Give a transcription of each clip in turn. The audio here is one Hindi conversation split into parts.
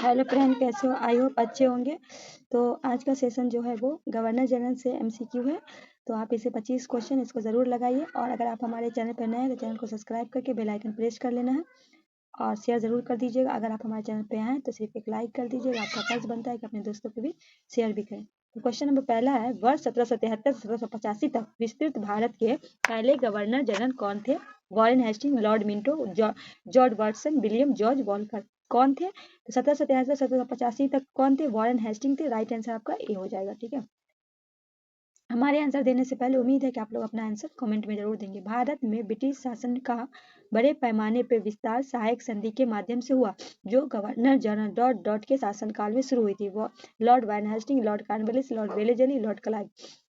हेलो फ्रेंड, कैसे हो? आई होप अच्छे होंगे। तो आज का सेशन जो है वो गवर्नर जनरल से एमसीक्यू है। तो आप इसे 25 क्वेश्चन इसको ज़रूर लगाइए, और अगर आप हमारे चैनल पर नए हैं तो चैनल को सब्सक्राइब करके बेल आइकन प्रेस कर लेना है और शेयर ज़रूर कर दीजिएगा। अगर आप हमारे चैनल पे आए तो सिर्फ एक लाइक कर दीजिएगा। आपका फर्ज बनता है कि अपने दोस्तों को भी शेयर भी करें। तो क्वेश्चन नंबर पहला है, वर्ष 1773 से 1785 तक विस्तृत भारत के पहले गवर्नर जनरल कौन थे? Warren Hasting, lord Minto, George Watson, William George Walker. कौन थे? तो 1773 से 1785 तक कौन थे? वॉरेन हेस्टिंग थे। राइट आंसर आपका ए हो जाएगा। ठीक है, हमारे आंसर देने से पहले उम्मीद है कि आप लोग अपना आंसर कमेंट में जरूर देंगे। भारत में ब्रिटिश शासन का बड़े पैमाने पर विस्तार सहायक संधि के माध्यम से हुआ, जो गवर्नर जनरल डॉट डॉट के शासनकाल में शुरू हुई थी। वो lord Warren Hasting, lord Cornwallis, lord Wellesley, lord Clive.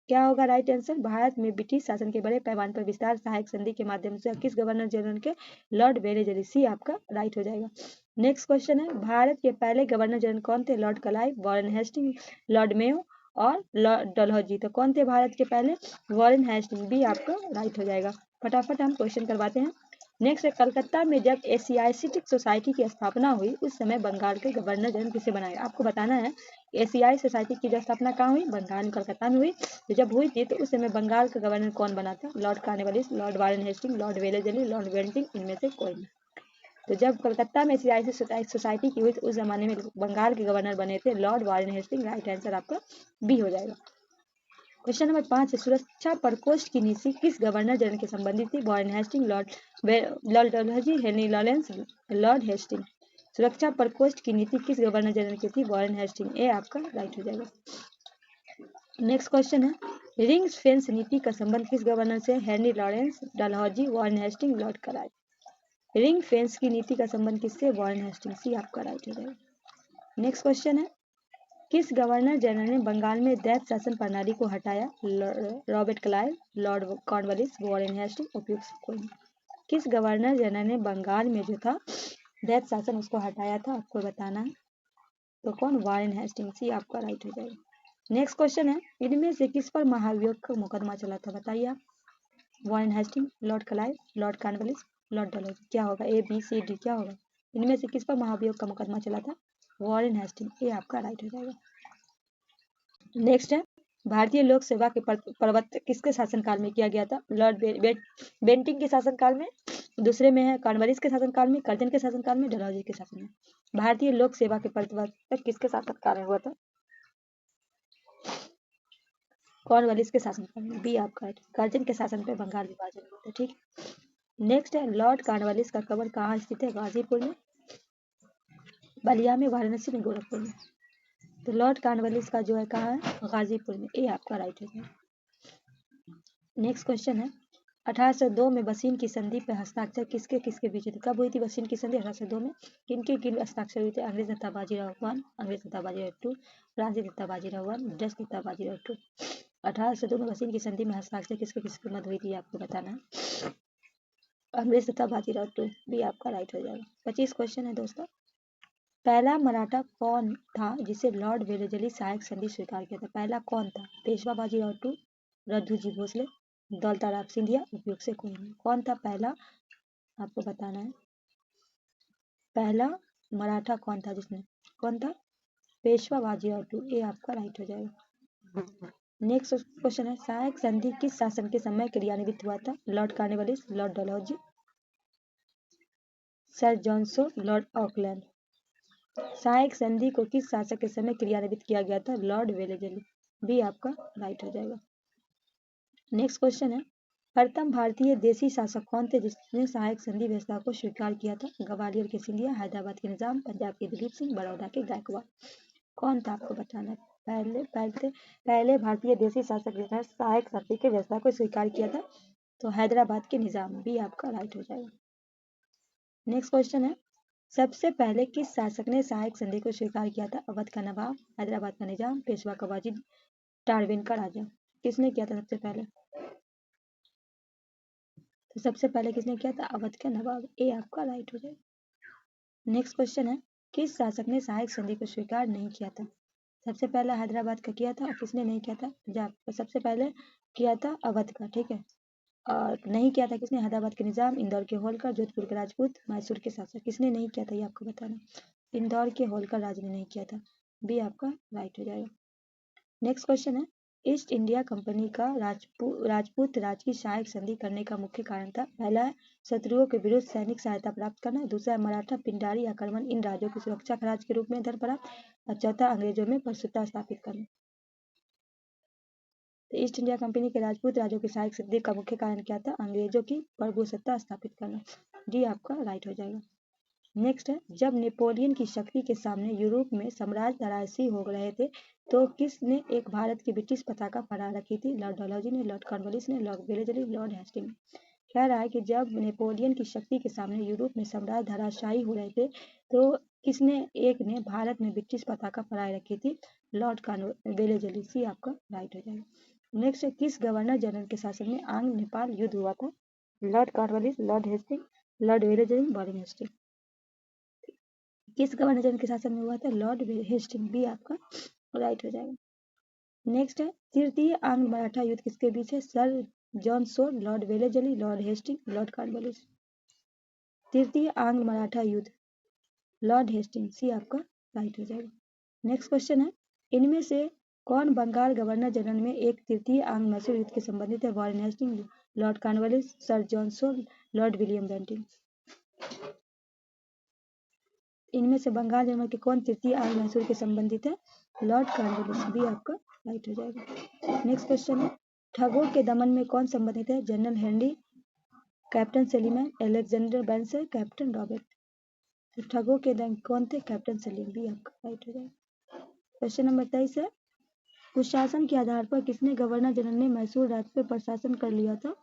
क्या होगा राइट आंसर? भारत में ब्रिटिश शासन के बड़े पैमाने पर विस्तार सहायक संधि के माध्यम से किस गवर्नर जनरल के? Lord Wellesley. सी आपका राइट हो जाएगा। नेक्स्ट क्वेश्चन है, भारत के पहले गवर्नर जनरल कौन थे? Lord Clive, Warren Hasting, lord Mayo और लॉर्ड डलहौजी। तो कौन थे भारत के पहले? Warren Hasting. भी आपका राइट हो जाएगा। फटाफट हम क्वेश्चन करवाते हैं। नेक्स्ट है, कलकत्ता में जब एशियाटिक सोसाइटी की स्थापना हुई उस समय बंगाल के गवर्नर जनरल किसे बनाया? आपको बताना है एशियाई सोसाइटी की जो स्थापना कहाँ हुई? बंगाल, कलकत्ता में हुई। तो जब हुई थी तो उस समय बंगाल का गवर्नर कौन बना था? Lord Cornwallis, lord Warren Hasting, lord Wellesley, lord वेल्टिंग। इनमें से कोई नहीं। तो जब कलकत्ता में एशियाई सोसाइटी की हुई तो उस जमाने में बंगाल के गवर्नर बने थे lord Warren Hasting. Right answer आपका बी हो जाएगा। क्वेश्चन नंबर 5 है, सुरक्षा प्रकोष्ठ की नीति किस गवर्नर जनरल के संबंधित थी? Warren Hasting, lord Dalhousie, Henry Lawrence, lord Hasting. सुरक्षा प्रकोष्ठ की नीति किस गवर्नर जनरल की थी? Warren Hasting. ए आपका राइट हो जाएगा। नेक्स्ट क्वेश्चन है, रिंग फेंस नीति का संबंध किस गवर्नर से? Henry Lawrence, Dalhousie, Warren Hasting, lord Clive. Ring fence की नीति का संबंध किससे? Warren Hasting. सी आपका राइट हो जाएगा। नेक्स्ट क्वेश्चन है, किस गवर्नर जनरल ने बंगाल में दैत्य शासन प्रणाली को हटाया? Robert Clive, lord Cornwallis, Warren Hasting. उपयुक्त कोई नहीं। किस गवर्नर जनरल ने बंगाल में जो था दैत्य शासन उसको हटाया था? आपको बताना है। तो कौन? Warren Hasting. सी आपका राइट हो जाएगा। नेक्स्ट क्वेश्चन है, इनमें से किस पर महाभियोग का मुकदमा चला था? बताइए आप। Warren Hasting, lord Clive, lord Cornwallis, Lord Dalhousie. क्या होगा? ए बी सी डी क्या होगा? इनमें से किस पर महाभियोग का मुकदमा चला था? Warren Hasting. ये आपका राइट हो जाएगा। नेक्स्ट है, भारतीय लोक सेवा के प्रवर्तन किसके शासनकाल में किया गया था? लॉर्ड बेंटिंग के शासनकाल में। दूसरे में है कॉर्नवालिस के शासनकाल में, कर्जन के शासनकाल में, डलहौजी के शासन में। भारतीय लोक सेवा के प्रवर्तन किसके शासनकाल में हुआ था? कॉर्नवालिस के शासनकाल में। बी आपका राइट। कर्जन के शासन पे बंगाल विभाजन हुआ था। ठीक। नेक्स्ट है, लॉर्ड कॉर्नवालिस का कब्र कहाँ स्थित है? गाजीपुर में, बलिया में, वाराणसी में, गोरखपुर में। तो लॉर्ड कॉर्नवालिस का जो है कहाँ है? गाजीपुर में। ए आपका राइट है। नेक्स्ट क्वेश्चन है, 1802 में बसीन की संधि पर हस्ताक्षर किसके किसके बीच हुई? कब हुई थी बसीन की संधि? 1802 में। किन हस्ताक्षर हुए थे? अंग्रेज तथा बाजीराव वन, अंग्रेज तथा बाजीराव टू, फ्रांसीसी तथा बाजीराव वन, डच तथा बाजीराव टू। 1802 में बसीन की संधि में हस्ताक्षर किसके किसके मध्य हुई थी? आपको बताना है। अंग्रेज तथा बाजीराव टू। भी आपका राइट हो जाएगा। 25 क्वेश्चन है दोस्तों। पहला मराठा कौन था जिसे लॉर्ड वेलेजली सहायक संधि स्वीकार किया था? पहला कौन था? पेशवा बाजीराव टू, रघुजी भोसले, दौलताराव सिंधिया। उपयोग से कोई नहीं। कौन था पहला? आपको बताना है। पहला मराठा कौन था जिसने? कौन था? पेशवा बाजीराव टू। ये आपका राइट हो जाएगा। नेक्स्ट क्वेश्चन है, सहायक संधि किस शासन के समय क्रियान्वित हुआ था? Lord Cornwallis, Lord Dalhousie, sir जॉनसो, लॉर्ड ऑकलैंड। सहायक संधि को किस शासक के समय क्रियान्वित किया गया था? Lord Wellesley. भी आपका राइट हो जाएगा। नेक्स्ट क्वेश्चन है, प्रथम भारतीय देशी शासक कौन थे जिसने सहायक संधि व्यवस्था को स्वीकार किया था? ग्वालियर के सिंधिया, हैदराबाद के निजाम, पंजाब के दिलीप सिंह, बड़ौदा के गायकवाड़। कौन था? आपको बताना है। पहले भारतीय देशी शासक जिसने सहायक संधि की व्यवस्था को स्वीकार किया था तो हैदराबाद के निजाम। भी आपका राइट हो जाएगा। नेक्स्ट क्वेश्चन है, सबसे पहले किस शासक ने सहायक संधि को स्वीकार किया था? अवध का नवाब, हैदराबाद का निजाम, पेशवा का वाजिद, टारविन का राजा। किसने किया था सबसे पहले? तो सबसे पहले किसने किया था? अवध का नवाब। ए आपका राइट हो जाएगा। नेक्स्ट क्वेश्चन है, किस शासक ने सहायक संधि को स्वीकार नहीं किया था? सबसे पहले हैदराबाद का किया था और किसने नहीं किया था? पंजाब। तो सबसे पहले किया था अवध का। ठीक है, और नहीं किया था किसने? हैदराबाद के निजाम, इंदौर के होलकर, जोधपुर के राजपूत, मैसूर के शासक। किसने नहीं किया था ये आपको बताना। इंदौर के होलकर राज ने नहीं किया था। बी आपका राइट हो जाएगा। नेक्स्ट क्वेश्चन है, ईस्ट इंडिया कंपनी का राजपूत राज की सहायक संधि करने का मुख्य कारण था। पहला है शत्रुओं के विरुद्ध सैनिक सहायता प्राप्त करना, दूसरा है मराठा पिंडारी आक्रमण इन राज्यों की सुरक्षा खराज के रूप में धर पड़ा, और चौथा अंग्रेजों में प्रभुसत्ता स्थापित करना। तो ईस्ट इंडिया कंपनी के राजपूत राज्यों की सहायक संधि का मुख्य कारण क्या था? अंग्रेजों की प्रभुसत्ता स्थापित करना। डी आपका राइट हो जाएगा। नेक्स्ट है, जब नेपोलियन की शक्ति के सामने यूरोप में साम्राज्य धराशायी हो रहे थे तो किसने एक भारत की ब्रिटिश पताका फहरा रखी थी? लॉर्ड डलहौजी ने, लॉर्ड कॉर्नवालिस ने, लॉर्ड वेलेस्ली, लॉर्ड हेस्टिंग्स ने। कह रहा है कि जब नेपोलियन की शक्ति के सामने यूरोप में साम्राज्य धराशायी हो रहे थे तो किसने एक ने भारत में ब्रिटिश पताका फहराए रखी थी? Lord Wellesley. सी आपका राइट हो जाएगा। नेक्स्ट है, किस गवर्नर जनरल के शासन में आंग्ल नेपाल युद्ध हुआ था? Lord Cornwallis, Lord Hastings, Lord Wellesley, borrowing Hastings. किस गवर्नर जनरल के शासन में हुआ था? Lord Hastings. बी आपका राइट हो जाएगा। नेक्स्ट है, तृतीय आंग्ल मराठा युद्ध किसके बीच है? Sir John Shore, Lord Wellesley, lord Hastings, lord Cornwallis. तृतीय आंग्ल मराठा युद्ध लॉर्ड हेस्टिंग्स। सी आपका राइट हो जाएगा। नेक्स्ट क्वेश्चन है, इनमें से कौन बंगाल गवर्नर जनरल में एक तृतीय आंग्ल मैसूर युद्ध के संबंधित है? Warren Hastings, lord Cornwallis, sir John Shore, lord William Bentinck. इनमें से बंगाल जनरल के कौन तृतीय आंग्ल मैसूर के संबंधित है? Lord Cornwallis. बी आपका राइट हो जाएगा। नेक्स्ट क्वेश्चन है, ठगों के दमन में कौन संबंधित है? General Henry, captain Sleeman, Alexander बेंसर, कैप्टन रॉबर्ट। तो ठगों के दम कौन थे? Captain Sleeman. बी आपका राइट हो जाएगा। क्वेश्चन नंबर 23 है, कुशासन के आधार पर किसने गवर्नर जनरल ने मैसूर राज्य पर प्रशासन कर लिया था?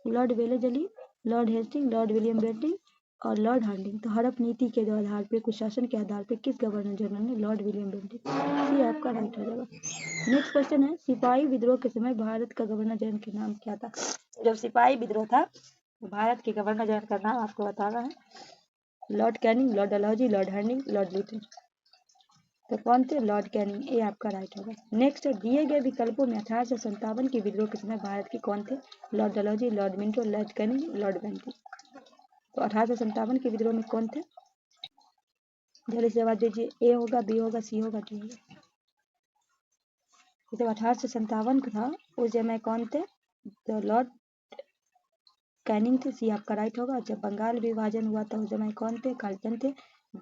Lord Wellesley, lord Hastings, lord William Bentinck और लॉर्ड हार्डिंग। तो हड़प नीति के आधार पर, कुशासन के आधार पर किस गवर्नर जनरल ने? Lord William Bentinck. सी आपका राइट हो जाएगा। नेक्स्ट क्वेश्चन है, सिपाही विद्रोह के समय भारत का गवर्नर जनरल के नाम क्या था? जब सिपाही विद्रोह था तो भारत के गवर्नर जनरल का नाम आपको बताना है। Lord Canning, lord Dalhousie, lord Hardinge, lord Lytton. तो कौन थे? Lord Canning. ए आपका राइट होगा। नेक्स्ट, दिए गए विकल्पों में 1857 के विद्रोह के समय भारत के कौन थे? Lord Dalhousie, lord Minto, lord Canning, lord Bentinck. तो 1857 के विद्रोह में कौन थे? जल्दी से जवाब दीजिए। ए होगा, बी होगा, सी होगा, डी होगा। जब 1857 का था उस समय कौन थे? तो लॉर्ड कैनिंग थे। सी आपका राइट होगा। जब बंगाल विभाजन हुआ था उस समय कौन थे? कर्जन थे।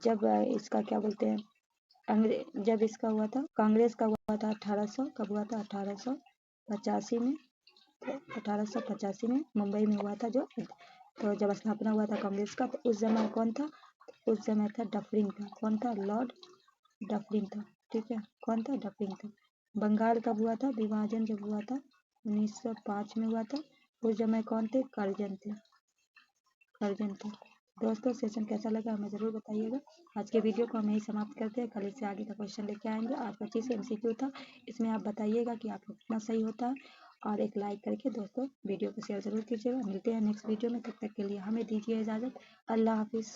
जब इसका क्या बोलते हैं, जब इसका हुआ था कांग्रेस का हुआ था 1800, कब हुआ था? 1885 में। 1885 में मुंबई में हुआ था जो, तो जब स्थापना हुआ था कांग्रेस का तो उस समय कौन था? उस समय था डफरिन था। कौन था? लॉर्ड डफरिन था। ठीक है, कौन था? डफरिन था। बंगाल कब हुआ था? विभाजन जब हुआ था 1905 में हुआ था। उस समय कौन थे? कर्जन थे। कर्जन थे। दोस्तों सेशन कैसा लगा हमें ज़रूर बताइएगा। आज के वीडियो को हम यही समाप्त करते हैं। कल इससे आगे का क्वेश्चन लेके आएंगे। आज 25 MCQ था, इसमें आप बताइएगा कि आपको कितना सही होता है, और एक लाइक करके दोस्तों वीडियो को शेयर ज़रूर कीजिएगा। मिलते हैं नेक्स्ट वीडियो में, तब तक के लिए हमें दीजिए इजाज़त। अल्लाह हाफिज़।